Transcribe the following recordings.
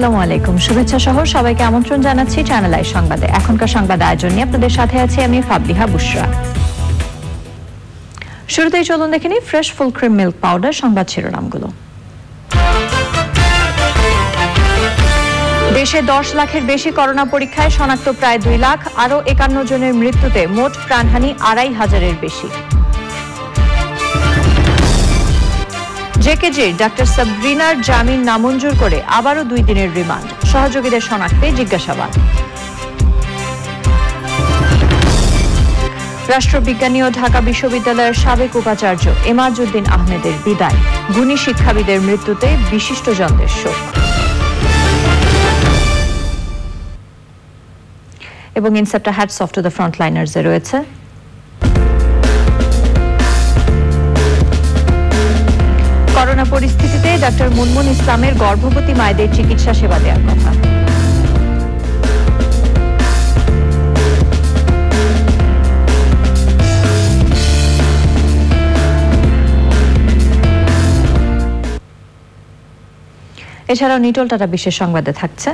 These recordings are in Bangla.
আসসালামু আলাইকুম, শুভেচ্ছা সহ সবাইকে আমন্ত্রণ জানাচ্ছি চ্যানেল আই সংবাদে। এখনকার সংবাদ আয়োজন নিয়ে আপনাদের সাথে আছি আমি ফাবলিহা বুশরা। শুরুতেই চলুন দেখে নিই fresh full cream milk powder সংবাদ শিরোনামগুলো। দেশে 10 লাখের বেশি করোনা পরীক্ষায় শনাক্ত প্রায় 2 লাখ, আরও 51 জনের মৃত্যুতে মোট প্রাণহানি 2500-এর বেশি। জেকেজির ডাক্তার সাবরিনার জামিন নামঞ্জুর করে আবারও 2 দিনের রিমান্ড, সহযোগীদের শনাক্তে জিজ্ঞাসাবাদ। রাষ্ট্রবিজ্ঞানী ও ঢাকা বিশ্ববিদ্যালয়ের সাবেক উপাচার্য এমাজউদ্দিন আহমেদের বিদায়, গুণী শিক্ষাবিদের মৃত্যুতে বিশিষ্টজনদের শোক। এবং Incepta hats off to the ফ্রন্টলাইনার্সে রয়েছে করোনা পরিস্থিতিতে ডাক্তার মুনমুন ইসলামের গর্ভবতী মায়েদের চিকিৎসা সেবা দেওয়ার কথা। এছাড়াও নিটল টাটা বিশেষ সংবাদে থাকছে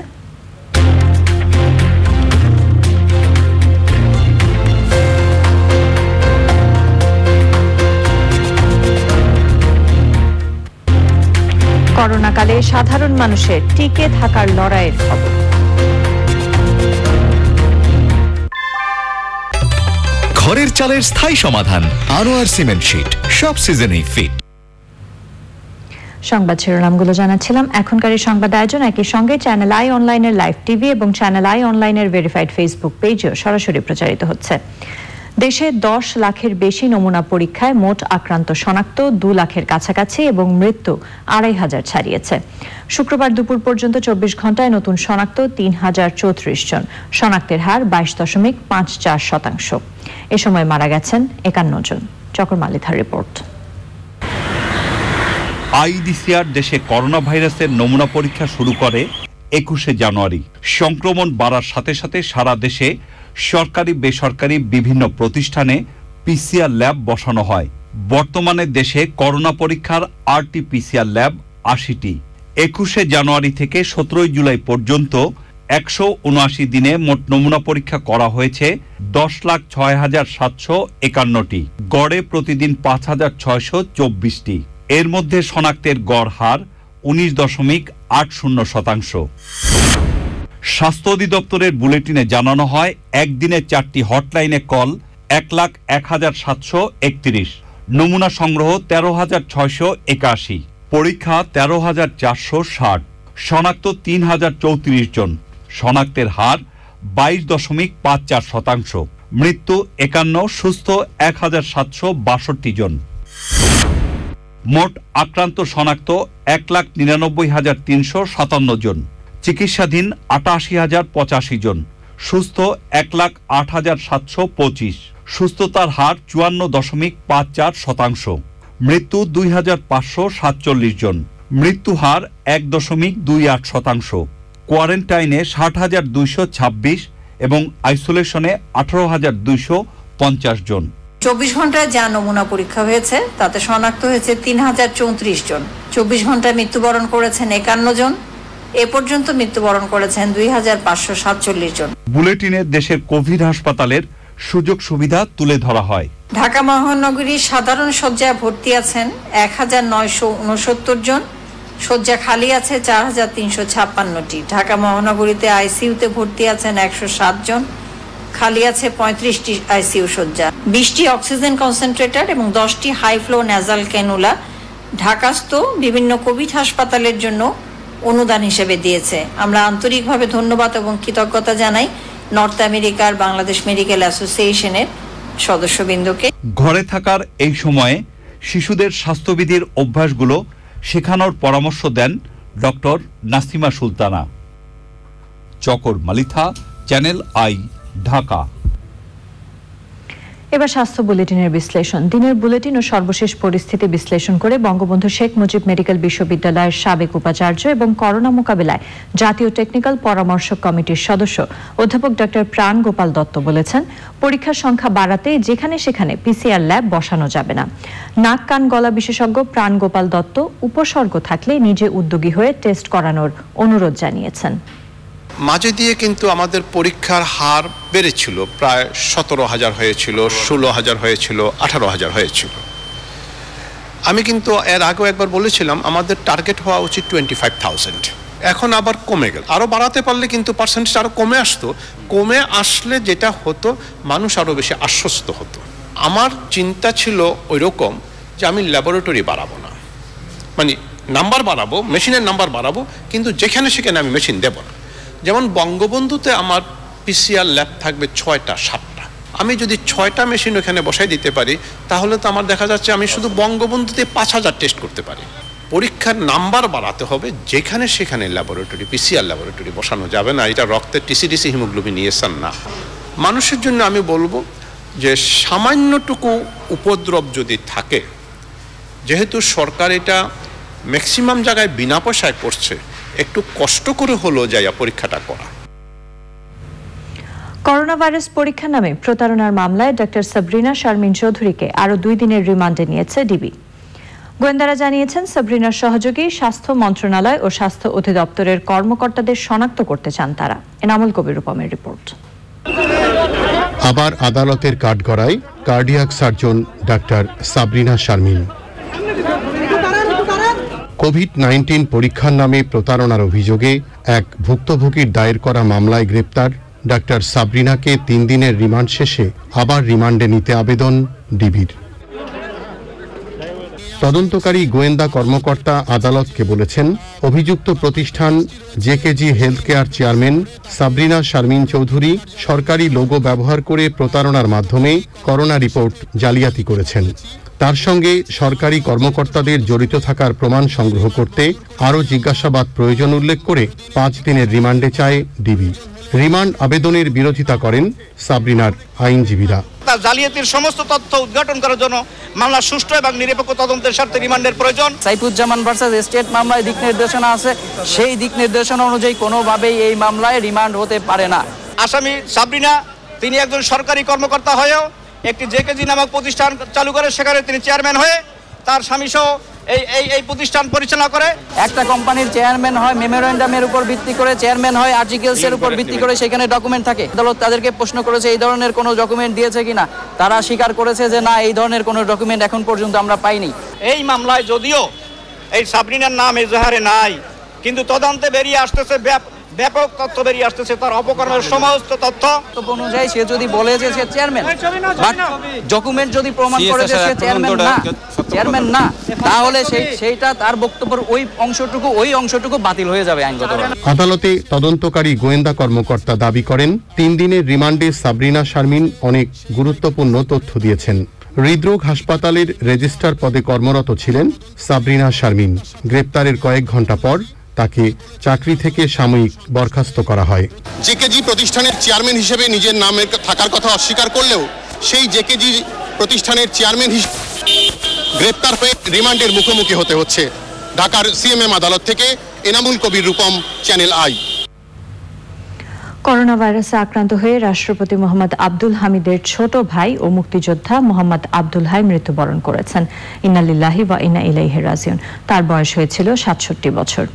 করোনাকালে সাধারণ মানুষের টিকে থাকার লড়াইয়ের খবর। ঘরের চালের স্থায়ী সমাধান আনোয়ার সিমেন্ট শীট, সব সিজনেই ফিট। সংবাদ শিরোনামগুলো জানাচ্ছিলাম। এখনকার এই সংবাদ আয়োজন একই সঙ্গে চ্যানেল আই অনলাইনের লাইভ টিভি এবং চ্যানেল আই অনলাইনের ভেরিফাইড ফেসবুক পেজেও সরাসরি প্রচারিত হচ্ছে। দেশে 10 লাখের বেশি নমুনা পরীক্ষায় মোট আক্রান্ত শনাক্ত 2 লাখের কাছাকাছি এবং মৃত্যু 2500 ছাড়িয়েছে। শুক্রবার দুপুর পর্যন্ত 24 ঘন্টায় নতুন শনাক্ত 3034 জন, শনাক্তের হার 22.54%। এ সময় মারা গেছেন 51 জন। চকর মালিথার রিপোর্ট। আইডিসিআর দেশে করোনা ভাইরাসের নমুনা পরীক্ষা শুরু করে 21 জানুয়ারি। সংক্রমণ বাড়ার সাথে সাথে সারা দেশে সরকারি বেসরকারি বিভিন্ন প্রতিষ্ঠানে পিসিআর ল্যাব বসানো হয়। বর্তমানে দেশে করোনা পরীক্ষার আরটি-পিসিআর ল্যাব 80টি। 21 জানুয়ারি থেকে 17 জুলাই পর্যন্ত 179 দিনে মোট নমুনা পরীক্ষা করা হয়েছে 10,06,751টি, গড়ে প্রতিদিন 5,624টি। এর মধ্যে শনাক্তের গড় হার 19.80%। স্বাস্থ্য অধিদপ্তরের বুলেটিনে জানানো হয়, একদিনে 4টি হটলাইনে কল 1,01,731, নমুনা সংগ্রহ 13,681, পরীক্ষা 13,460, শনাক্ত 3,034 জন, শনাক্তের হার 22.54%, মৃত্যু 51, সুস্থ 1,762 জন। মোট আক্রান্ত শনাক্ত 1,99,357 জন, চিকিৎসাধীন 88,085 জন, সুস্থ 1,08,725, সুস্থতার হার 54.54%, মৃত্যু 2,547 জন, মৃত্যু হার 1.28%, কোয়ারেন্টাইনে 60,226 এবং আইসোলেশনে 18,250 জন। 24 ঘন্টায় যা নমুনা পরীক্ষা হয়েছে তাতে শনাক্ত হয়েছে 3,034 জন। 24 ঘন্টায় মৃত্যুবরণ করেছেন 51 জন। এ পর্যন্ত মৃত্যুবরণ করেছেন 2,547 জন। বুলেটিনে দেশের কোভিড হাসপাতালের সুযোগ সুবিধা তুলে ধরা হয়। ঢাকা মহানগরীর সাধারণ শয্যায় ভর্তি আছেন 1,969 জন, শয্যা খালি আছে 4,356টি। ঢাকা মহানগরীতে আইসিইউতে ভর্তি আছেন 107 জন, খালি আছে 35টি আইসিইউ শয্যা। 20টি অক্সিজেন কনসেন্ট্রেটর এবং 10টি হাই ফ্লো ন্যাজাল ক্যানুলা ঢাকাস্থ বিভিন্ন কোভিড হাসপাতালের জন্য অনুদান হিসেবে দিয়েছে। আমরা আন্তরিকভাবে ধন্যবাদ এবং কৃতজ্ঞতা জানাই নর্থ আমেরিকার বাংলাদেশ মেডিকেল অ্যাসোসিয়েশনের সদস্যবৃন্দকে। ঘরে থাকার এই সময়ে শিশুদের স্বাস্থ্যবিধির অভ্যাসগুলো শেখানোর পরামর্শ দেন doctor Nasima Sultana. Chakor Malitha, Channel I, Dhaka. এবার স্বাস্থ্য বুলেটিনের বিশ্লেষণ। দিনের বুলেটিন ও সর্বশেষ পরিস্থিতি বিশ্লেষণ করে বঙ্গবন্ধু শেখ মুজিব মেডিকেল বিশ্ববিদ্যালয়ের সাবেক উপাচার্য এবং করোনা মোকাবিলায় জাতীয় টেকনিক্যাল পরামর্শক কমিটির সদস্য অধ্যাপক ডক্টর প্রাণ গোপাল দত্ত বলেছেন, পরীক্ষার সংখ্যা বাড়াতে যেখানে সেখানে পিসিআর ল্যাব বসানো যাবে না। নাক কান গলা বিশেষজ্ঞ প্রাণ গোপাল দত্ত উপসর্গ থাকলে নিজে উদ্যোগী হয়ে টেস্ট করানোর অনুরোধ জানিয়েছেন। মাঝে দিয়ে কিন্তু আমাদের পরীক্ষার হার বেড়েছিল, প্রায় 17,000 হয়েছিল, 16,000 হয়েছিল, 18,000 হয়েছিল। আমি কিন্তু এর আগেও একবার বলেছিলাম আমাদের টার্গেট হওয়া উচিত 25,000। এখন আবার কমে গেল। আরও বাড়াতে পারলে কিন্তু পার্সেন্টেজ আরও কমে আসতো। কমে আসলে যেটা হতো, মানুষ আরও বেশি আশ্বস্ত হতো। আমার চিন্তা ছিল ওই রকম যে আমি ল্যাবরেটরি বাড়াবো না, মানে নাম্বার বাড়াবো, মেশিনের নাম্বার বাড়াবো, কিন্তু যেখানে সেখানে আমি মেশিন দেবো না। যেমন বঙ্গবন্ধুতে আমার পিসিআর ল্যাব থাকবে 6টা 7টা। আমি যদি 6টা মেশিন ওখানে বসাই দিতে পারি, তাহলে তো আমার দেখা যাচ্ছে আমি শুধু বঙ্গবন্ধুতে 5,000 টেস্ট করতে পারি। পরীক্ষার নাম্বার বাড়াতে হবে, যেখানে সেখানে ল্যাবরেটরি, পিসিআর ল্যাবরেটরি বসানো যাবে না। এটা রক্তের টিসিডিসি হিমোগ্লোবিন ইয়েসান না। মানুষের জন্য আমি বলবো যে সামান্যটুকু উপদ্রব যদি থাকে, যেহেতু সরকার এটা ম্যাক্সিমাম জায়গায় বিনা পয়সায় করছে, একটু কষ্ট করে হলো যাইয়া পরীক্ষাটা করা। করোনা ভাইরাস পরীক্ষা নামে প্রতারণার মামলায় ডক্টর সাবরিনা শারমিন চৌধুরীকে আরো 2 দিনের রিমান্ডে নিয়েছে ডিবি। গোয়েন্দারা জানিয়েছেন, সাবরিনার সহযোগী স্বাস্থ্য মন্ত্রণালয় ও স্বাস্থ্য অধিদপ্তরের কর্মকর্তাদের শনাক্ত করতে চান তারা। এনামুল কবির রূপমের রিপোর্ট। আবার আদালতের কাঠগড়ায় cardiac surgeon doctor Sabrina Sharmin. COVID-19 পরীক্ষার নামে প্রতারণার অভিযোগে এক ভুক্তভোগীর দায়ের করা মামলায় গ্রেপ্তার ডাক্তার সাবরিনাকে 3 দিনের রিমান্ড শেষে আবার রিমান্ডে নিতে আবেদন ডিবির। তদন্তকারী গোয়েন্দা কর্মকর্তা আদালতকে বলেছেন, অভিযুক্ত প্রতিষ্ঠান JKG health care chairman Sabrina Sharmin Chowdhury সরকারি লোগো ব্যবহার করে প্রতারণার মাধ্যমে করোনা রিপোর্ট জালিয়াতি করেছেন। তার সঙ্গে সরকারি কর্মকর্তাদের জড়িত থাকার প্রমাণ সংগ্রহ করতে আরও জিজ্ঞাসাবাদ প্রয়োজন উল্লেখ করে 5 দিনের রিমান্ডে চায় ডিবি। রিমান্ড আবেদনের বিরোধিতা করেন সাবরিনার আইনজীবীরা। তার জালিয়াতির সমস্ত তথ্য উদ্ঘাটন করার জন্য মামলা সুষ্ঠু এবং নিরপেক্ষ তদন্তের স্বার্থে রিমান্ডের প্রয়োজন। সাইফুজ্জামান ভার্সেস স্টেট মামলায় দিক নির্দেশনা আছে, সেই দিক নির্দেশনা অনুযায়ী কোনোভাবেই এই মামলায় রিমান্ড হতে পারে না। আসামি সাবরিনা, তিনি একজন সরকারি কর্মকর্তা হয়েও একটি জেকেজি নামক প্রতিষ্ঠান চালু করে, সেখানে তিনি চেয়ারম্যান হয়ে তার স্বামী সহ এই প্রতিষ্ঠান পরিচালনা করে। একটা কোম্পানির চেয়ারম্যান হয় মেমোরেন্ডামের উপর ভিত্তি করে, চেয়ারম্যান হয় আর্টিকেলসের উপর ভিত্তি করে, সেখানে ডকুমেন্ট থাকে। আদালত তাদেরকে প্রশ্ন করেছে এই ধরনের কোনো ডকুমেন্ট দিয়েছে কিনা, তারা স্বীকার করেছে যে না, এই ধরনের কোনো ডকুমেন্ট এখন পর্যন্ত আমরা পাইনি। এই মামলায় যদিও এই সাবরিনার নাম এজাহারে নাই, কিন্তু তদন্তে বেরিয়ে আসতেছে ব্যাপক তথ্য বেরিয়ে আসতেছে, তার অপকর্মের সমস্ত তথ্য অনুযায়ী সে যদি বলে যে সে চেয়ারম্যান, ডকুমেন্ট যদি প্রমাণ করে যে সে চেয়ারম্যান না, তাহলে সেইটা তার বক্তব্যের ওই অংশটুকু বাতিল হয়ে যাবে আইনগতভাবে। আদালতে তদন্তকারী গোয়েন্দা কর্মকর্তা দাবি করেন, 3 দিনের রিমান্ডে সাবরিনা শারমিন অনেক গুরুত্বপূর্ণ তথ্য দিয়েছেন। হৃদরোগ হাসপাতালের রেজিস্ট্রার পদে কর্মরত ছিলেন সাবরিনা শারমিন। গ্রেপ্তারের কয়েক ঘন্টা পর তাকে চাকরি থেকে সাময়িক বরখাস্ত করা হয়। জেকেজি প্রতিষ্ঠানের চেয়ারম্যান হিসেবে নিজের নামে থাকার কথা অস্বীকার করলেও সেই জেকেজি প্রতিষ্ঠানের চেয়ারম্যান হিসেবে গ্রেপ্তার হয়ে রিমান্ডের মুখোমুখি হতে হচ্ছে। ঢাকার সিএমএম আদালত থেকে Enamul Kabir Rupam, channel I. Corona ভাইরাসে আক্রান্ত হয়ে রাষ্ট্রপতি মোহাম্মদ আব্দুল হামিদের ছোট ভাই ও মুক্তিযোদ্ধা মোহাম্মদ আব্দুল হাই মৃত্যুবরণ করেছেন। ইন্না লিল্লাহি ওয়া ইন্না ইলাইহি রাজিউন। তার বয়স হয়েছিল 67 বছর।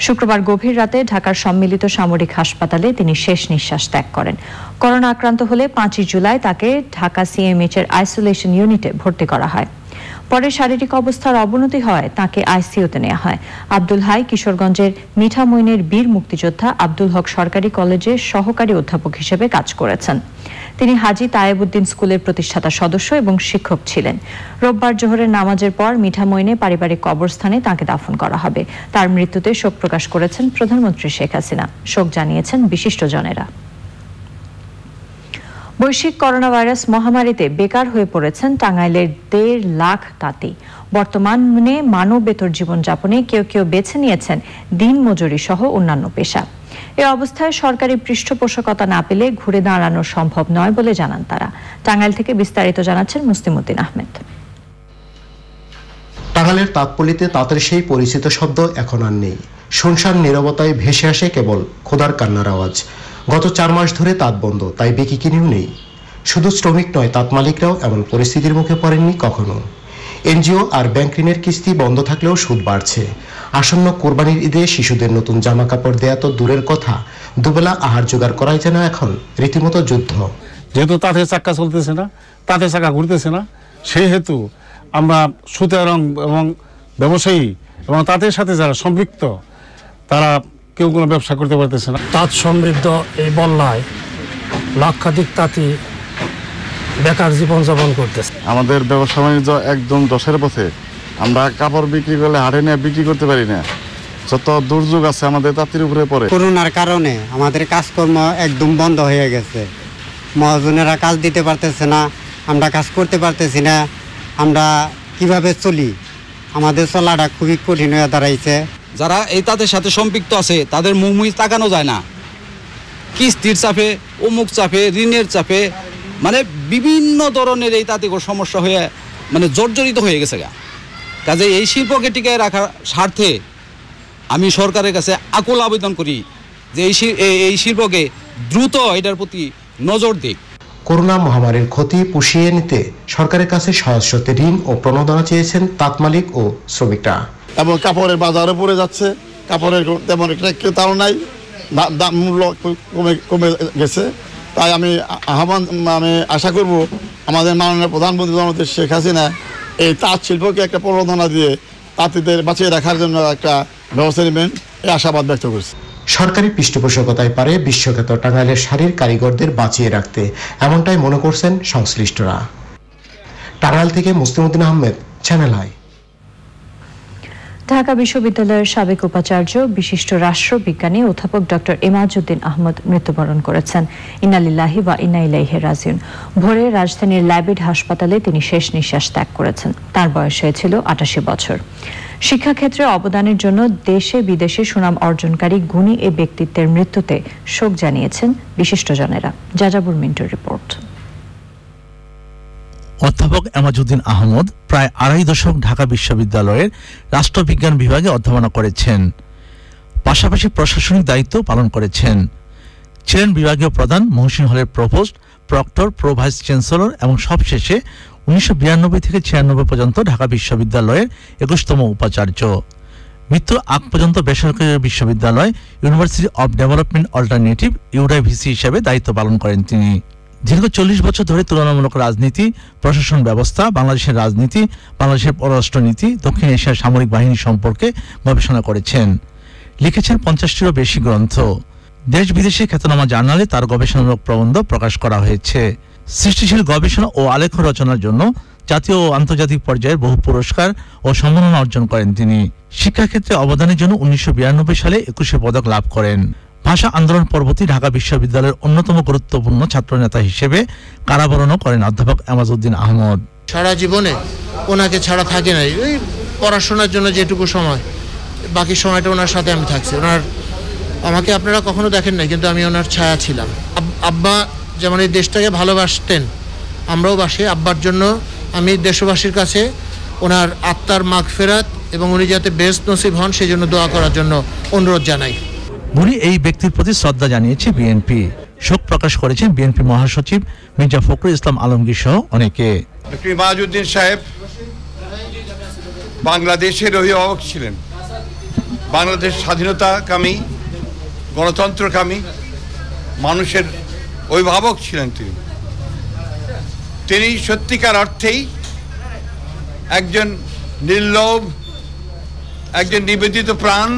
শুক্রবার গভীর রাতে ঢাকার সম্মিলিত সামরিক হাসপাতালে তিনি শেষ নিঃশ্বাস ত্যাগ করেন। করোনা আক্রান্ত হলে 5 জুলাই তাকে ঢাকা সিএমএইচ এর আইসোলেশন ইউনিটে ভর্তি করা হয়। পরে শারীরিক অবস্থার অবনতি হয় তাকে আইসিইউতে নেওয়া হয়। আব্দুল হাই কিশোরগঞ্জের মিঠামইনের বীর মুক্তিযোদ্ধা আব্দুল হক সরকারি কলেজে সহকারী অধ্যাপক হিসেবে কাজ করেছেন। তিনি হাজী তায়েবউদ্দিন স্কুলের প্রতিষ্ঠাতা সদস্য এবং শিক্ষক ছিলেন। রোববার জোহরের নামাজের পর মিঠামইনে পারিবারিক কবরস্থানে তাকে দাফন করা হবে। তার মৃত্যুতে শোক প্রকাশ করেছেন প্রধানমন্ত্রী শেখ হাসিনা। শোক জানিয়েছেন বিশিষ্টজনেরা। বৈশ্বিক করোনা ভাইরাস মহামারীতে বেকার হয়ে পড়েছেন টাঙ্গাইলের 1.5 লাখ তাঁতি। বর্তমানে মানবেতর জীবনযাপনে কেউ কেউ বেছে নিয়েছেন দিনমজুরি সহ অন্যান্য পেশা। এ অবস্থায় সরকারি পৃষ্ঠপোষকতা না পেলে ঘুরে দাঁড়ানো সম্ভব নয় বলে জানান তারা। টাঙ্গাইল থেকে বিস্তারিত জানাচ্ছেন মুস্তিমউদ্দিন আহমেদ। টাঙ্গাইলের তাঁতপল্লীতে তাঁতের সেই পরিচিত শব্দ এখন আর নেই। শুনশান নীরবতায় ভেসে আসে কেবল খোদার কান্নার আওয়াজ। গত 4 মাস ধরে তাঁত বন্ধ, তাই বিক্রি কিনেও নেই। শুধু শ্রমিক নয়, তাঁত মালিকরাও এমন পরিস্থিতির মুখে পড়েননি কখনো। এনজিও আর ব্যাংক ঋণের কিস্তি বন্ধ থাকলেও সুদ বাড়ছে। আসন্ন কোরবানির ঈদে শিশুদের নতুন জামা কাপড় দেয়া তো দূরের কথা, দুবেলা আহার জোগাড় করাই যেন এখন রীতিমতো যুদ্ধ। যেহেতু তাঁতের চাক্কা চলতেছে না, তাঁতের চাক্কা ঘুরতেছে না, সেই হেতু আমরা সুতার এবং ব্যবসায়ী এবং তাদের সাথে যারা সম্পৃক্ত তারা কেউ কোনো ব্যবসা করতে পারতেছে না। তাঁত সমৃদ্ধ এই বন্যায় লক্ষাধিক তাঁতি বেকার জীবনযাপন করতেছে। আমাদের ব্যবসা বাণিজ্য একদম দশের পথে। আমরা কাপড় বিক্রি করলে হাটে নিয়ে বিক্রি করতে পারি না। যত দুর্যোগ আছে আমাদের তাঁতির উপরে পড়ে। করোনার কারণে আমাদের কাজকর্ম একদম বন্ধ হয়ে গেছে। মহাজনেরা কাজ দিতে পারতেছে না, আমরা কাজ করতে পারতেছি না। আমরা কিভাবে চলি, আমাদের চলাটা খুবই কঠিন হয়ে দাঁড়াইছে। যারা এই তাদের সাথে সম্পৃক্ত আছে তাদের মুখ তাকানো যায় না। কিস্তির চাপে, অমুক চাপে, ঋণের চাপে, মানে বিভিন্ন ধরনের এই তাতে সমস্যা হয়ে মানে জর্জরিত হয়ে গেছে। কাজে এই শিল্পকে টিকায় রাখার স্বার্থে আমি সরকারের কাছে আকুল আবেদন করি যে এই শিল্পকে দ্রুত এটার প্রতি নজর দিক। করোনা মহামারীর ক্ষতি পুষিয়ে নিতে সরকারের কাছে সহজ শর্তে ঋণ ও প্রণোদনা চেয়েছেন তাঁত মালিক ও শ্রমিকরা। এবং কাপড়ের বাজারে পড়ে যাচ্ছে, কাপড়ের তেমন একটা ক্রেতাও নাই, দাম মূল্য কমে গেছে। তাই আমি আশা করব আমাদের মাননীয় প্রধানমন্ত্রী জননেত্রী শেখ হাসিনা এই তাঁত শিল্পকে একটা প্রণোদনা দিয়ে তাঁতিদের বাঁচিয়ে রাখার জন্য একটা ব্যবস্থা নেবেন, এই আশাবাদ ব্যক্ত করছি। সরকারি পৃষ্ঠপোষকতায় পারে বিশ্বখ্যাত টাঙ্গাইলের শাড়ির কারিগরদের বাঁচিয়ে রাখতে, এমনটাই মনে করছেন সংশ্লিষ্টরা। টাঙ্গাইল থেকে মুস্তিমউদ্দিন আহমেদ, চ্যানেল আই। ঢাকা বিশ্ববিদ্যালয়ের সাবেক উপাচার্য বিশিষ্ট রাষ্ট্রবিজ্ঞানী অধ্যাপক ডক্টর এমাজউদ্দিন আহমদ মৃত্যুবরণ করেছেন। ইন্না লিল্লাহি ওয়া ইন্না ইলাইহি রাজিউন। ভোরে রাজধানীর ল্যাবেড হাসপাতালে তিনি শেষ নিঃশ্বাস ত্যাগ করেছেন। তার বয়স হয়েছিল 88 বছর। শিক্ষাক্ষেত্রে অবদানের জন্য দেশে বিদেশে সুনাম অর্জনকারী গুণী এ ব্যক্তিত্বের মৃত্যুতে শোক জানিয়েছেন বিশিষ্টজনেরা। যাযাবুর মিন্টুর রিপোর্ট। অধ্যাপক এমাজউদ্দিন আহমদ প্রায় 2.5 দশক ঢাকা বিশ্ববিদ্যালয়ের রাষ্ট্রবিজ্ঞান বিভাগে অধ্যাপনা করেছেন। পাশাপাশি প্রশাসনিক দায়িত্ব পালন করেছেন। ছিলেন বিভাগীয় প্রধান, মহসিন হলের provost, proctor, pro vice chancellor এবং সবশেষে 1992 থেকে 96 পর্যন্ত ঢাকা বিশ্ববিদ্যালয়ের 21তম উপাচার্য। মৃত্যুর আগ পর্যন্ত বেসরকারি বিশ্ববিদ্যালয় ইউনিভার্সিটি অব ডেভেলপমেন্ট অল্টারনেটিভ ইউডাইভিসি হিসেবে দায়িত্ব পালন করেন তিনি। দীর্ঘ 40 বছর ধরে তুলনামূলক রাজনীতি, প্রশাসন ব্যবস্থা, বাংলাদেশের রাজনীতি, বাংলাদেশের পররাষ্ট্রনীতি, দক্ষিণ এশিয়ার সামরিক বাহিনী সম্পর্কে গবেষণা করেছেন। লিখেছেন 50টিরও বেশি গ্রন্থ। দেশ বিদেশে খ্যাতনামা জার্নালে তার গবেষণামূলক প্রবন্ধ প্রকাশ করা হয়েছে। সৃষ্টিশীল গবেষণা ও আলেখ্য রচনার জন্য জাতীয় ও আন্তর্জাতিক পর্যায়ের বহু পুরস্কার ও সম্মাননা অর্জন করেন তিনি। শিক্ষাক্ষেত্রে অবদানের জন্য 1992 সালে 21 পদক লাভ করেন। ভাষা আন্দোলন পরবর্তী ঢাকা বিশ্ববিদ্যালয়ের অন্যতম গুরুত্বপূর্ণ ছাত্রনেতা হিসেবে কারাবরণও করেন অধ্যাপক এমাজউদ্দিন আহমদ। সারা জীবনে ওনাকে ছাড়া থাকে নাই, ওই পড়াশোনার জন্য যেটুকু সময়, বাকি সময়টা ওনার সাথে আমি থাকছি। ওনার আমাকে আপনারা কখনো দেখেন নাই, কিন্তু আমি ওনার ছায়া ছিলাম। আব্বা যেমন এই দেশটাকে ভালোবাসতেন, আমরাও বাসি। আব্বার জন্য আমি দেশবাসীর কাছে ওনার আত্মার মাগফিরাত এবং উনি যাতে বেস্ট নসিব হন সেই জন্য দোয়া করার জন্য অনুরোধ জানাই। বুড়ি এই ব্যক্তির প্রতি শ্রদ্ধা জানিয়েছে বিএনপি। শোক প্রকাশ করেছেন বিএনপি মহাসচিব মির্জা ফখরুল ইসলাম আলমগীর সহ অনেকে। এমাজউদ্দিন সাহেব বাংলাদেশের অভিভাবক ছিলেন, বাংলাদেশ স্বাধীনতাকামী, গণতন্ত্রকামী মানুষের অভিভাবক ছিলেন তিনি। তিনি সত্যিকার অর্থেই একজন নির্লোভ, একজন নিবেদিত প্রাণ,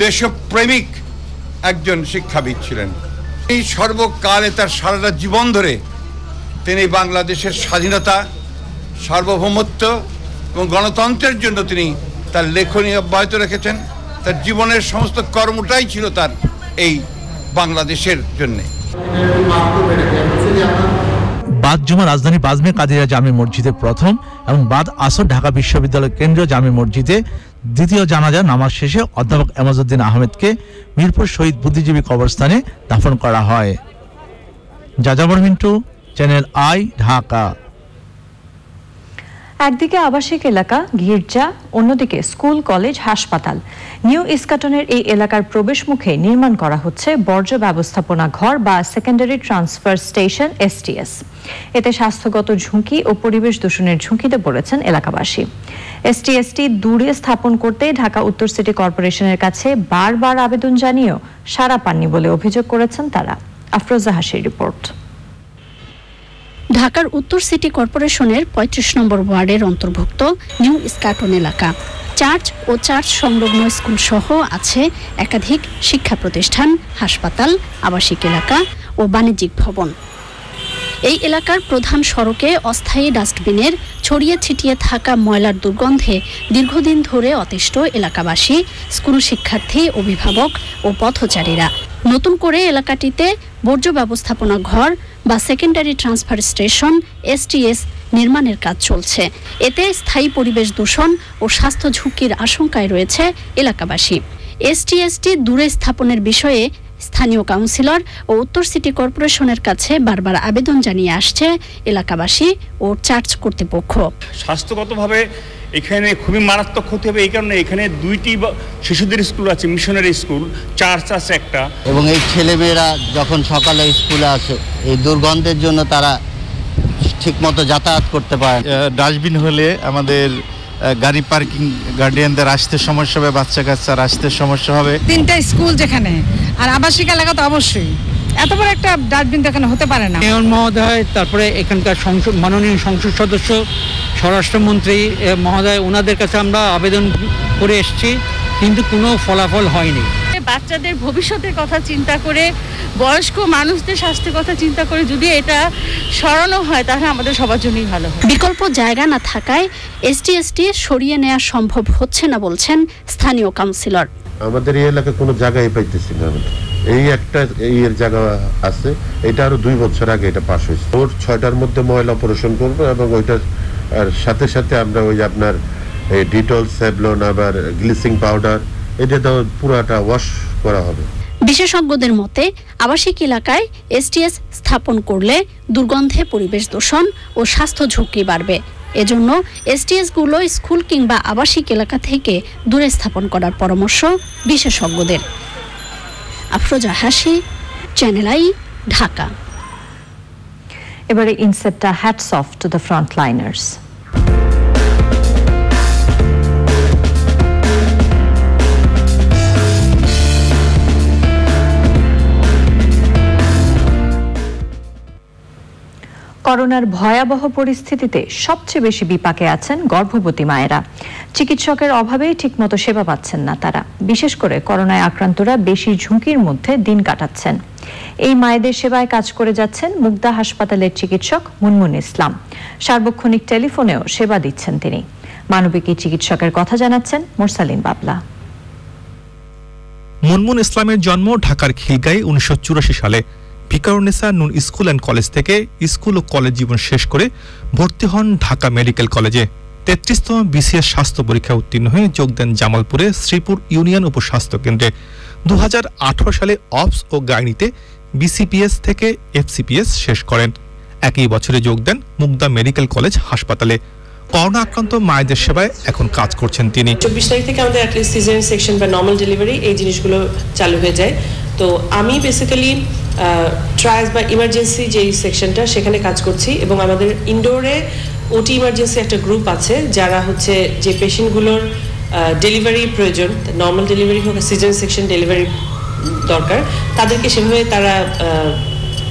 দেশপ্রেমিক একজন শিক্ষাবিদ ছিলেন। এই সর্বকালে তার সারাটা জীবন ধরে তিনি বাংলাদেশের স্বাধীনতা, সার্বভৌমত্ব এবং গণতন্ত্রের জন্য তিনি তার লেখনী অব্যাহত রেখেছেন। তার জীবনের সমস্ত কর্মটাই ছিল তার এই বাংলাদেশের জন্যে। বাদ জুমা রাজধানী বাজমে কাদিরা জামে মসজিদে প্রথম এবং বাদ আসর ঢাকা বিশ্ববিদ্যালয় কেন্দ্রীয় জামে মসজিদে দ্বিতীয় জানাজা নামাজ শেষে অধ্যাপক এমাজউদ্দিন আহমেদকে মিরপুর শহীদ বুদ্ধিজীবী কবরস্থানে দাফন করা হয়। যাযাবর মিন্টু, চ্যানেল আই, ঢাকা। একদিকে আবাসিক এলাকা, গির্জা, অন্যদিকে স্কুল, কলেজ, হাসপাতাল। নিউ ইস্কাটনের এই এলাকার প্রবেশ মুখে নির্মাণ করা হচ্ছে বর্জ্য ব্যবস্থাপনা ঘর বা সেকেন্ডারি ট্রান্সফার স্টেশন STS। এতে স্বাস্থ্যগত ঝুঁকি ও পরিবেশ দূষণের ঝুঁকিতে পড়েছেন এলাকাবাসী। STSটি দূরে স্থাপন করতে ঢাকা উত্তর সিটি কর্পোরেশনের কাছে বারবার আবেদন জানিয়েও সাড়া পাননি বলে অভিযোগ করেছেন তারা। আফরোজা হাসির রিপোর্ট। ঢাকার উত্তর সিটি কর্পোরেশনের 35 নম্বর ওয়ার্ডের অন্তর্ভুক্ত নিউ ইস্কাটন এলাকা। চার্চ ও চার্চ সংলগ্ন স্কুল সহ আছে একাধিক শিক্ষা প্রতিষ্ঠান, হাসপাতাল, আবাসিক এলাকা ও বাণিজ্যিক ভবন। এই এলাকার প্রধান সড়কে অস্থায়ী ডাস্টবিনের ছড়িয়ে ছিটিয়ে থাকা ময়লার দুর্গন্ধে দীর্ঘদিন ধরে অতিষ্ঠ এলাকাবাসী, স্কুল শিক্ষার্থী, অভিভাবক ও পথচারীরা। নতুন করে এলাকাটিতে বর্জ্য ব্যবস্থাপনা ঘর বা সেকেন্ডারি ট্রান্সফার স্টেশন STS নির্মাণের কাজ চলছে। এতে স্থায়ী পরিবেশ দূষণ ও স্বাস্থ্য ঝুঁকির আশঙ্কায় রয়েছে এলাকাবাসী। STSটি দূরে স্থাপনের বিষয়ে স্থানীয় কাউন্সিলর ও উত্তর সিটি কর্পোরেশনের কাছে বারবার আবেদন জানিয়ে আসছে এলাকাবাসী ও চার্চ কর্তৃপক্ষ। স্বাস্থ্যগতভাবে এখানে খুবই মারাত্মক ক্ষতি হবে, এই কারণে এখানে 2টি শিশুদের স্কুল আছে, মিশনারি স্কুল, চার্চ আছে একটা। এবং এই ছেলেমেয়েরা যখন সকালে স্কুলে আসে এই দুর্গন্ধের জন্য তারা ঠিকমতো যাতায়াত করতে পারে। ডাস্টবিন হলে আমাদের গাড়ি পার্কিং গার্ডিয়ানদের আসতে সমস্যা হবে, বাচ্চা কাচ্চার আসতে সমস্যা হবে। 3টা স্কুল যেখানে, আর আবাসিক এলাকা তো অবশ্যই, এত বড় একটা ডাস্টবিন দেখানো হতে পারে না। মেয়র মহোদয়, তারপরে এখানকার মাননীয় সংসদ সদস্য, স্বরাষ্ট্রমন্ত্রী মহোদয়, ওনাদের কাছে আমরা আবেদন করে এসেছি, কিন্তু কোনো ফলাফল হয়নি। বাচ্চাদের ভবিষ্যতের কথা চিন্তা করে, বয়স্ক মানুষদের স্বাস্থ্যের কথা চিন্তা করে যদি এটা সরানো হয় তাহলে আমাদের সবার জন্যই ভালো হয়। বিকল্প জায়গা না থাকায় STSটি সরিয়ে নেওয়া সম্ভব হচ্ছে না বলছেন স্থানীয় কাউন্সিলর। আমাদের এই এলাকায় কোনো জায়গায় পাইতেছি না। এই একটা এর জায়গা আছে, এটা আরো 2 বছর আগে এটা পাস হয়েছে। ওর 6টার মধ্যে ময়লা অপারেশন করবো এবং ওইটার সাথে সাথে আমরা ওই আপনার এই ডিটল, স্যাভলন, আবার গ্লিসিং পাউডার, এটা তো পুরাটা ওয়াশ করা হবে। বিশেষজ্ঞদের মতে আবাসিক এলাকায় STS স্থাপন করলে দুর্গন্ধে পরিবেশ দূষণ ও স্বাস্থ্য ঝুঁকি বাড়বে। এজন্য STSগুলো স্কুল কিংবা আবাসিক এলাকা থেকে দূরে স্থাপন করার পরামর্শ বিশেষজ্ঞদের। আফরোজা হাসি, চ্যানেল আই, ঢাকা। এবারে Incepta hats off to the frontliners. করোনার ভয়াবহ পরিস্থিতিতে সবচেয়ে বেশি বিপাকে আছেন গর্ভবতী মায়েরা। চিকিৎসকের অভাবে ঠিকমতো সেবা পাচ্ছেন না তারা। বিশেষ করে করোনায় আক্রান্তরা বেশি ঝুঁকির মধ্যে দিন কাটাচ্ছেন। এই মায়েদের সেবায় কাজ করে যাচ্ছেন মুগদা হাসপাতালের চিকিৎসক মুনমুন ইসলাম। সার্বক্ষণিক টেলিফোনেও সেবা দিচ্ছেন তিনি। মানবিক এই চিকিৎসকের কথা জানাচ্ছেন মুরসালিন বাবলা। মুনমুন ইসলামের জন্ম ঢাকার খিলগাঁয়ে 1984 সালে। ভিকারুন্নেসা নুন স্কুল অ্যান্ড কলেজ থেকে স্কুল ও কলেজ জীবন শেষ করে ভর্তি হন ঢাকা মেডিকেল কলেজে। 33তম BCS স্বাস্থ্য পরীক্ষা উত্তীর্ণ হয়ে যোগ দেন জামালপুরে শ্রীপুর ইউনিয়ন উপস্বাস্থ্য কেন্দ্রে। 2018 সালে অপস ও গাইনিতে BCPS থেকে FCPS শেষ করেন। একই বছরে যোগ দেন মুগদা মেডিকেল কলেজ হাসপাতালে। করোনা আক্রান্ত মায়েদের সেবায় এখন কাজ করছেন তিনি। 24 তারিখ থেকে আমাদের অ্যাটলিস্ট সিজারিয়ান সেকশন বা নর্মাল ডেলিভারি এই জিনিসগুলো চালু হয়ে যায়। তো আমি বেসিক্যালি ট্রায়ালস বা ইমার্জেন্সি যেই সেকশনটা সেখানে কাজ করছি, এবং আমাদের ইনডোরে OT ইমার্জেন্সি একটা গ্রুপ আছে যারা হচ্ছে যে পেশেন্টগুলোর ডেলিভারি প্রয়োজন, নর্মাল ডেলিভারি হোক, সিজারিয়ান সেকশন ডেলিভারি দরকার, তাদেরকে সেভাবে তারা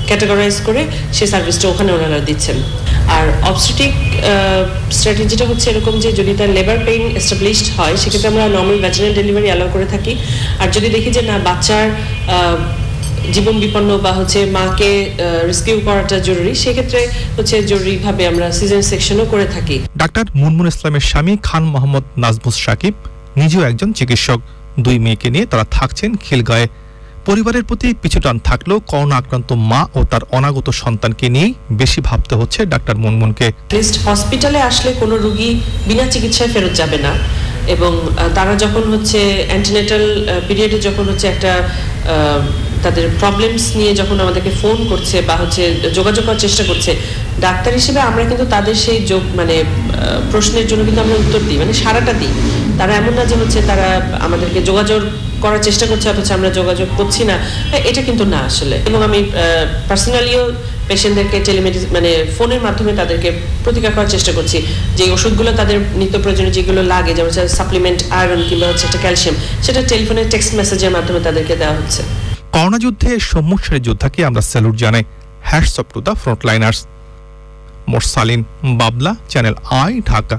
ক্যাটাগরাইজ করে সেই সার্ভিসটা ওখানে ওনারা দিচ্ছেন। আর অবস্টেট্রিক স্ট্র্যাটেজিটা হচ্ছে এরকম যে যদি তার লেবার পেইন এস্টাবলিশড হয় সেক্ষেত্রে আমরা নর্মাল ভ্যাজিনাল ডেলিভারি অ্যালাউ করে থাকি। আর যদি দেখি যে না বাচ্চার জীবন বিপন্ন বা হচ্ছে মাকে রেস্কিউ করাটা জরুরি, সেক্ষেত্রে হচ্ছে জরুরিভাবে আমরা সিজারিয়ান সেকশনও করে থাকি। ডাক্তার মুনমুন ইসলামের স্বামী খান মোহাম্মদ নাজমুস সাকিব নিজেও একজন চিকিৎসক। 2 মেয়েকে নিয়ে তারা থাকছেন খিলগাঁয়ে। পরিবারের প্রতি পিছুটান থাকলেও করোনা আক্রান্ত মা ও তার অনাগত সন্তানকে নিয়েই বেশি ভাবতে হচ্ছে ডাক্তার মুনমুনকে। হসপিটালে আসলে কোনো রোগী বিনা চিকিৎসায় ফেরত যাবে না, এবং তারা যখন হচ্ছে অ্যান্টিনেটাল পিরিয়ডে যখন হচ্ছে একটা তাদের প্রবলেমস নিয়ে যখন আমাদেরকে ফোন করছে বা হচ্ছে যোগাযোগ করার চেষ্টা করছে, ডাক্তার হিসেবে আমরা কিন্তু তাদের সেই প্রশ্নের জন্য কিন্তু আমরা উত্তর দিই, মানে সারাটা দিই। তারা এমন না যে হচ্ছে তারা আমাদেরকে যোগাযোগ করার চেষ্টা করছে অথচ আমরা যোগাযোগ করছি না, এটা কিন্তু না আসলে। এবং আমি পার্সোনালিও পেশেন্টদেরকে মানে ফোনের মাধ্যমে তাদেরকে প্রতিকার করার চেষ্টা করছি যে ওষুধগুলো তাদের নিত্য প্রয়োজনীয় যেগুলো লাগে, যেমন সাপ্লিমেন্ট আয়রন কিংবা হচ্ছে একটা ক্যালসিয়াম, সেটা টেলিফোনে টেক্সট মেসেজের মাধ্যমে তাদেরকে দেওয়া হচ্ছে। করোনা যুদ্ধে সম্মুখ সারির যোদ্ধাকে আমরা স্যালুট জানাই। Hats off to the frontliners. Morsalin Babla, Channel I, Dhaka.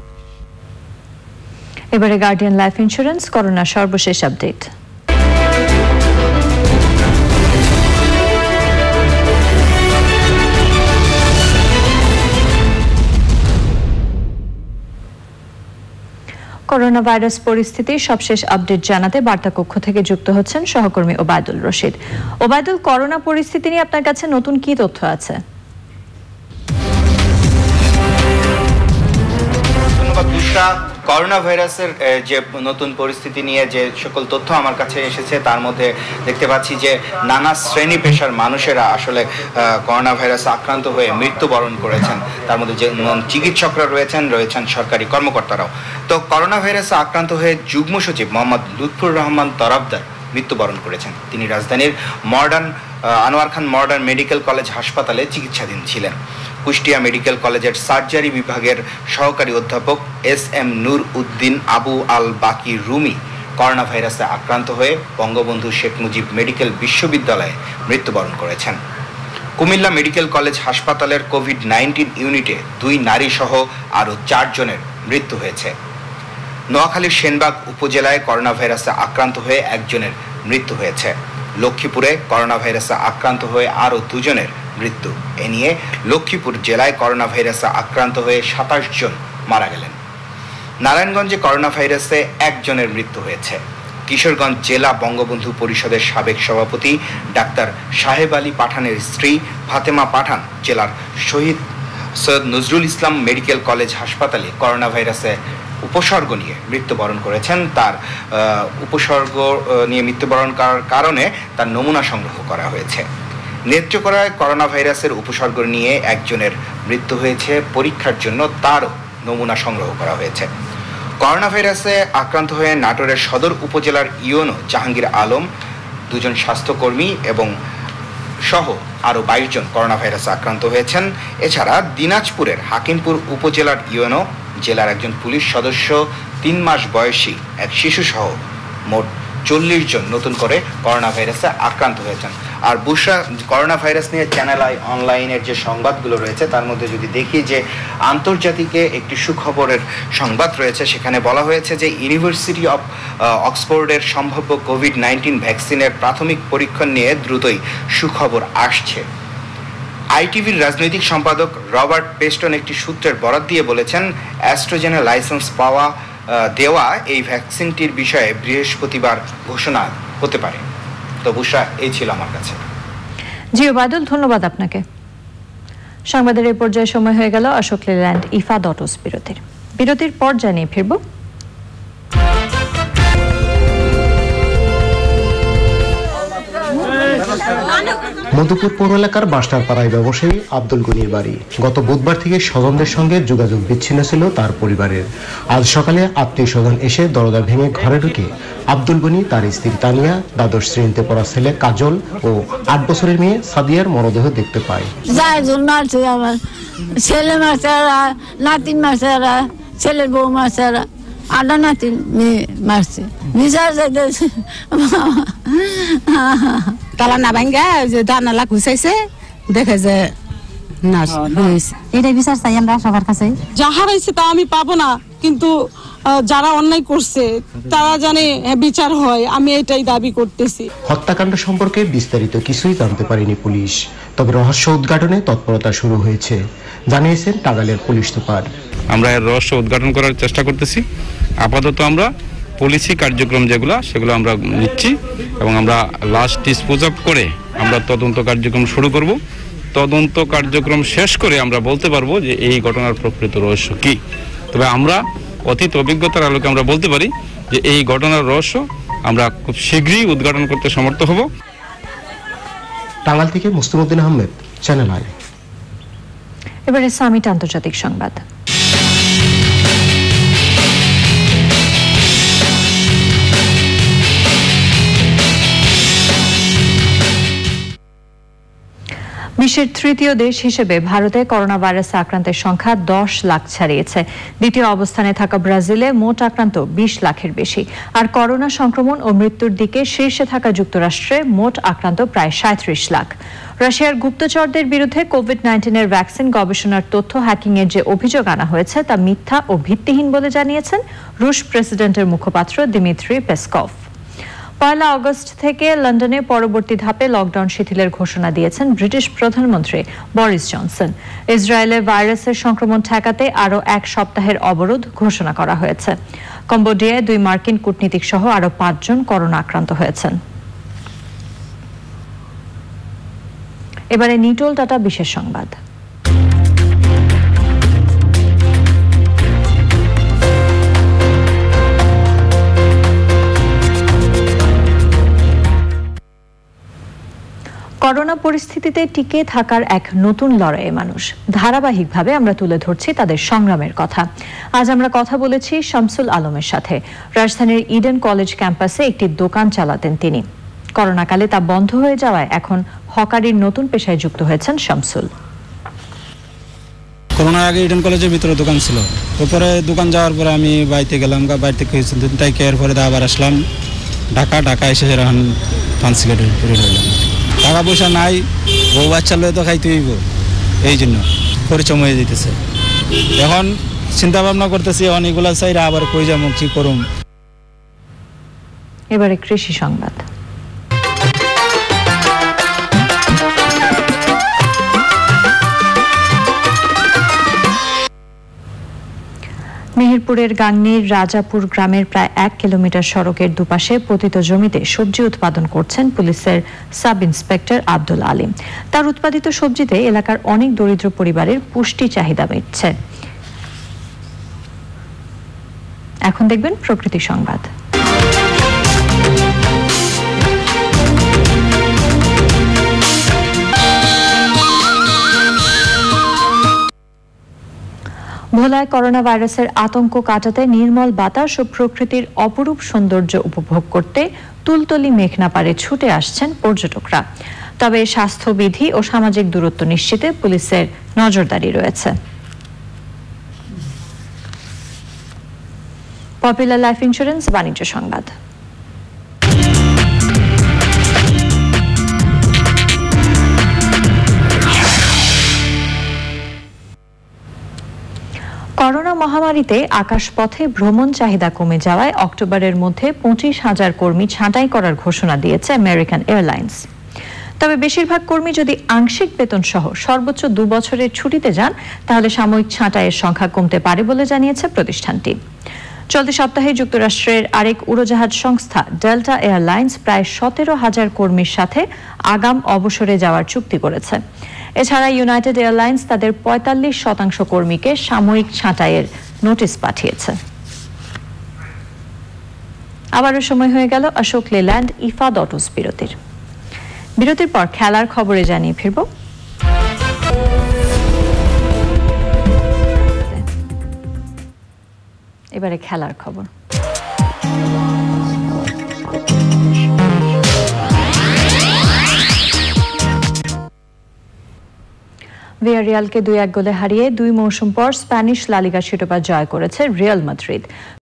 এবারে গার্ডিয়ান লাইফ ইন্স্যুরেন্স করোনা সর্বশেষ আপডেট। করোনা ভাইরাস পরিস্থিতির সবশেষ আপডেট জানাতে বার্তা কক্ষ থেকে যুক্ত হচ্ছেন সহকর্মী ওবায়দুল রশিদ। ওবায়দুল, করোনা পরিস্থিতি নিয়ে আপনার কাছে নতুন কি তথ্য আছে? ধন্যবাদ বুশরা। করোনা ভাইরাসের যে নতুন পরিস্থিতি নিয়ে যে সকল তথ্য আমার কাছে এসেছে তার মধ্যে দেখতে পাচ্ছি যে নানা শ্রেণী পেশার মানুষেরা আসলে করোনা ভাইরাসে আক্রান্ত হয়ে মৃত্যুবরণ করেছেন। তার মধ্যে যে চিকিৎসকরা রয়েছেন সরকারি কর্মকর্তারাও। তো করোনা ভাইরাসে আক্রান্ত হয়ে যুগ্ম সচিব মোহাম্মদ লুৎফুর রহমান তরফদার মৃত্যুবরণ করেছেন। তিনি রাজধানীর আনোয়ার খান মডার্ন মেডিকেল কলেজ হাসপাতালে চিকিৎসাধীন ছিলেন। কুষ্টিয়া মেডিকেল কলেজের সার্জারি বিভাগের সহকারী অধ্যাপক SM নূর উদ্দিন আবু আল বাকি রুমি করোনা ভাইরাসে আক্রান্ত হয়ে বঙ্গবন্ধু শেখ মুজিব মেডিকেল বিশ্ববিদ্যালয়ে মৃত্যুবরণ করেছেন। কুমিল্লা মেডিকেল কলেজ হাসপাতালের কোভিড-19 ইউনিটে 2 নারী সহ আরও 4 জনের মৃত্যু হয়েছে। নোয়াখালীর সেনবাগ উপজেলায় করোনা ভাইরাসে আক্রান্ত হয়ে 1 জনের মৃত্যু হয়েছে। লক্ষ্মীপুরে করোনা ভাইরাসে আক্রান্ত হয়ে আরও 2 জনের মৃত্যু। এ নিয়ে লক্ষ্মীপুর জেলায় করোনা ভাইরাসে আক্রান্ত হয়ে 27 জন মারা গেলেন। নারায়ণগঞ্জে করোনা ভাইরাসে 1 জনের মৃত্যু হয়েছে। কিশোরগঞ্জ জেলা বঙ্গবন্ধু পরিষদের সাবেক সভাপতি ডাক্তার সাহেব আলী পাঠানের স্ত্রী ফাতেমা পাঠান জেলার শহীদ সৈয়দ নজরুল ইসলাম মেডিকেল কলেজ হাসপাতালে করোনা ভাইরাসে উপসর্গ নিয়ে মৃত্যুবরণ করেছেন। তার উপসর্গ নিয়ে মৃত্যুবরণ করার কারণে তার নমুনা সংগ্রহ করা হয়েছে। নেত্রকোনায় করোনা ভাইরাসের উপসর্গ নিয়ে 1 জনের মৃত্যু হয়েছে। পরীক্ষার জন্য তারও নমুনা সংগ্রহ করা হয়েছে। করোনা ভাইরাসে আক্রান্ত হয়ে নাটোরের সদর উপজেলার ইউনো জাহাঙ্গীর আলম, 2 জন স্বাস্থ্যকর্মী এবং সহ আরও 22 জন করোনা ভাইরাসে আক্রান্ত হয়েছেন। এছাড়া দিনাজপুরের হাকিমপুর উপজেলার ইউনো জেলার 1 জন পুলিশ সদস্য, 3 মাস বয়সী এক শিশু সহ মোট 40 জন নতুন করে করোনা ভাইরাসে আক্রান্ত হয়েছেন। আর বুশরা, করোনা ভাইরাস নিয়ে চ্যানেল আই অনলাইনের যে সংবাদগুলো রয়েছে তার মধ্যে যদি দেখি যে আন্তর্জাতিকে একটি সুখবরের সংবাদ রয়েছে, সেখানে বলা হয়েছে যে ইউনিভার্সিটি অফ অক্সফোর্ডের সম্ভাব্য কোভিড-19 ভ্যাকসিনের প্রাথমিক পরীক্ষণ নিয়ে দ্রুতই সুখবর আসছে। আইটিভির রাজনৈতিক সম্পাদক রবার্ট পেস্টন একটি সূত্রের বরাত দিয়ে বলেছেন, অ্যাস্ট্রাজেনের লাইসেন্স দেওয়া এই ভ্যাকসিনটির বিষয়ে বৃহস্পতিবার ঘোষণা হতে পারে। তো বুশরা, এই ছিল আমার কাছে। জি ওবায়দুল, ধন্যবাদ আপনাকে। সংবাদের এই পর্যায়ে সময় হয়ে গেল অশোক লেল্যান্ড ইফাদ অটোস বিরতির পর জানিয়ে ফিরব। মধুপুর পৌর এলাকার বাসটারপাড়ায় ব্যবসায়ী আব্দুল গনির বাড়ি। গত বুধবার থেকে স্বজনদের সঙ্গে যোগাযোগ বিচ্ছিন্ন ছিল তার পরিবারের। আজ সকালে আত্মীয় স্বজন এসে দরজা ভেঙে ঘরে ঢুকে আব্দুল গনি, তার স্ত্রী তানিয়া, দ্বাদশ শ্রেণীতে পড়া ছেলে কাজল ও 8 বছরের মেয়ে সাদিয়ার মরদেহ দেখতে পায়। আমার ছেলে মারছেরা, নাতিন মারছেরা, ছেলের বউ মারছেরা, আডা নাতিন মারছে। বিচার চাইতেছে তালা না ভাঙ্গা যে জানালা ঘুষাইছে, দেখে যে এটাই বিচার চাই আমরা সবার কাছে। যা হারাইছে তা আমি পাবো না, কিন্তু যারা অন্যায় করছে তারা জানে বিচার হয়, আমি এটাই দাবি করতেছি। হত্যাকাণ্ড সম্পর্কে বিস্তারিত কিছুই জানতে পারেনি পুলিশ, তবে রহস্য উদ্ঘাটনে তৎপরতা শুরু হয়েছে, জানিয়েছেন টাঙ্গাইলের পুলিশ সুপার। আমরা এর রহস্য উদ্ঘাটন করার চেষ্টা করতেছি। আপাতত আমরা পলিসি কার্যক্রম যেগুলো সেগুলো আমরা নিচ্ছি এবং আমরা লাস্ট ডিসপোজ অফ করে আমরা তদন্ত কার্যক্রম শুরু করব। তদন্ত কার্যক্রম শেষ করে আমরা বলতে পারবো যে এই ঘটনার প্রকৃত রহস্য কি। তবে আমরা অতীত অভিজ্ঞতার আলোকে আমরা বলতে পারি যে এই ঘটনার রহস্য আমরা খুব শীঘ্রই উদ্ঘাটন করতে সমর্থ হব। টাঙ্গাইল থেকে মুস্তাফিজুদ্দিন আহমেদ, চ্যানেল আই। এবারে সামিট আন্তর্জাতিক সংবাদ। বিশ্বের তৃতীয় দেশ হিসেবে ভারতে করোনা ভাইরাসে আক্রান্তের সংখ্যা 10 লাখ ছাড়িয়েছে। দ্বিতীয় অবস্থানে থাকা ব্রাজিলে মোট আক্রান্ত 20 লাখের বেশি। আর করোনা সংক্রমণ ও মৃত্যুর দিকে শীর্ষে থাকা যুক্তরাষ্ট্রে মোট আক্রান্ত প্রায় 37 লাখ। রাশিয়ার গুপ্তচরদের বিরুদ্ধে কোভিড-19 ভ্যাকসিন গবেষণার তথ্য হ্যাকিং এর যে অভিযোগ আনা হয়েছে তা মিথ্যা ও ভিত্তিহীন বলে জানিয়েছেন রুশ প্রেসিডেন্টের মুখপাত্র দিমিত্রি পেসকভ। 1 আগস্ট থেকে লন্ডনে পরবর্তী ধাপে লকডাউন শিথিলের ঘোষণা দিয়েছেন ব্রিটিশ প্রধানমন্ত্রী বরিস জনসন। ইসরায়েলে ভাইরাসের সংক্রমণ ঠেকাতে আরও 1 সপ্তাহের অবরোধ ঘোষণা করা হয়েছে। কম্বোডিয়ায় 2 মার্কিন কূটনীতিক সহ আরও 5 জন করোনা আক্রান্ত হয়েছেন। এবারে নিটোল টাটা বিশেষ সংবাদ। করোনা পরিস্থিতিতে টিকে থাকার এক নতুন লড়াইয়ে মানুষ। ধারাবাহিকভাবে আমরা তুলে ধরছি তাদের সংগ্রামের কথা। আজ আমরা কথা বলেছি শামসুল আলমের সাথে। রাজধানীর ইডেন কলেজ ক্যাম্পাসে একটি দোকান চালাতেন তিনি। করোনাকালে তা বন্ধ হয়ে যাওয়ায় এখন হকারির নতুন পেশায় যুক্ত হয়েছেন শামসুল। করোনার আগে ইডেন কলেজের ভিতরে দোকান ছিল, তারপরে দোকান যাওয়ার পরে আমি বাড়িতে গেলাম, বাড়িতে তাই কেয়ার পরে আবার আসলাম ঢাকা এসে এখন পান সিগারেট করে রইলাম। টাকা পয়সা নাই, বউ বাচ্চা লয়ে তো খাইতে হইব, এই জন্য পরিচয় হয়ে যেতেছে। এখন চিন্তা ভাবনা করতেছি অনেকগুলা চাইরা আবার কই যাবো, কি করুম। এবারে কৃষি সংবাদ। মেহেরপুরের গাংনীর রাজাপুর গ্রামের প্রায় 1 কিলোমিটার সড়কের দুপাশে পতিত জমিতে সবজি উৎপাদন করছেন পুলিশের সাব ইন্সপেক্টর আব্দুল আলিম। তার উৎপাদিত সবজিতে এলাকার অনেক দরিদ্র পরিবারের পুষ্টি চাহিদা মিটছে। এখন দেখবেন প্রকৃতি সংবাদ। ভোলায় করোনা ভাইরাসের আতঙ্ক কাটাতে নির্মল বাতাস ও প্রকৃতির অপরূপ সৌন্দর্য উপভোগ করতে তুলতলি মেঘনা পাড়ে ছুটে আসছেন পর্যটকরা। তবে স্বাস্থ্যবিধি ও সামাজিক দূরত্ব নিশ্চিতে পুলিশের নজরদারি রয়েছে। পপুলার লাইফ ইন্স্যুরেন্স বাণিজ্য সংবাদ। করোনা মহামারীতে আকাশপথে ভ্রমণ চাহিদা কমে যাওয়ায় অক্টোবরের মধ্যে 25,000 কর্মী ছাঁটাই করার ঘোষণা দিয়েছে আমেরিকান এয়ারলাইন্স। তবে বেশিরভাগ কর্মী যদি আংশিক বেতন সহ সর্বোচ্চ 2 বছরের ছুটিতে যান তাহলে সাময়িক ছাঁটাইয়ের সংখ্যা কমতে পারে বলে জানিয়েছে প্রতিষ্ঠানটি। চলতি সপ্তাহে যুক্তরাষ্ট্রের আরেক উড়োজাহাজ সংস্থা ডেল্টা এয়ারলাইন্স প্রায় 17,000 কর্মীর সাথে আগাম অবসরে যাওয়ার চুক্তি করেছে। এছাড়া ইউনাইটেড এয়ারলাইন্স তাদের 45% কর্মীকে সাময়িক ছাঁটাইয়ের নোটিশ পাঠিয়েছে। আবারও সময় হয়ে গেল অশোক লেল্যান্ড ইফাদ অটোস বিরতির পর খেলার খবরে জানিয়ে ফিরব। এবারে খেলার খবর। ভিয়ারিয়ালকে 2-1 গোলে হারিয়ে 2 মৌসুম পর স্প্যানিশ লা লিগা শিরোপা জয় করেছে রিয়াল মাদ্রিদ।